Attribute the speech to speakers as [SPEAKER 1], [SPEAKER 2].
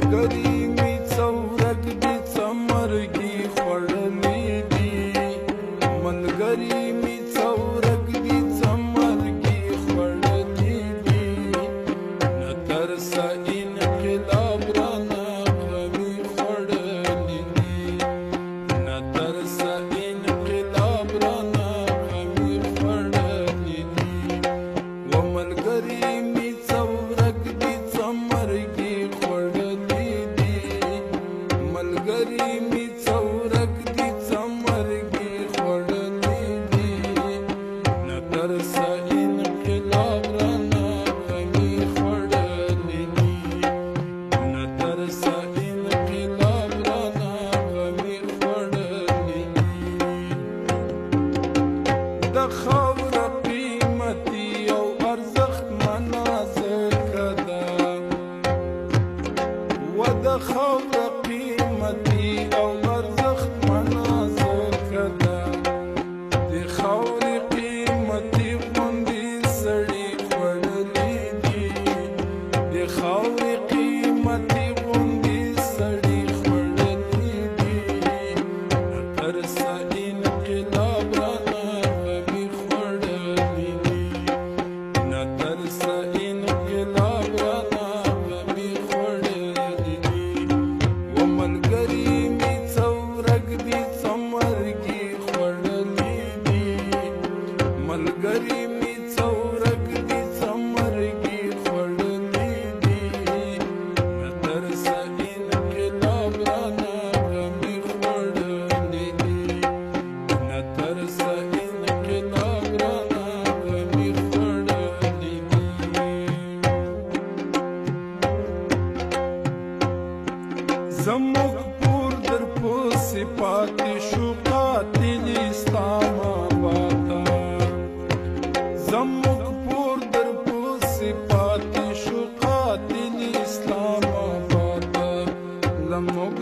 [SPEAKER 1] ملګری می څورک دي څمرګي خوړلې دي ملګری می څورک دي څمرګي خوړلې دي نه ترسه انقلاب رانه غمي خوړلې دي نه ترسه انقلاب رانه غمي خوړلې دي و ملګری می څورک دي څمرګي خوړلې دي ملګری می څورک دي څمرګي خوړلې دي نه ترسه انقلاب رانه غمي خوړلې دي نه ترسه انقلاب رانه غمي خوړلې دي د خاوره قیمتي او ارزښتمنه ځکه ده و د خاوره قیمتي او ارزښتمنه ځکه ده د خاورې قیمتي غوندې سړي خوړلې دي د خاورې قیمتي غوندې سړي خوړلې دي نه ترسه انقلاب رانه غمي خوړلې دي نه ترسه انقلاب رانه غمي خوړلې دي و ملګري مې څورک دي څمرګي خوړلې دي ملګري مې څورک دي څمرګي خوړلې دي نه ترسه انقلاب رانه غمي خوړلې دي نه ترسه انقلاب رانه غمي خوړلې دي زموږ کور در پسې پاتې شو قاتل اسلام آباد زموږ کور در پسې پاتې شو قاتل اسلام آباد له موږ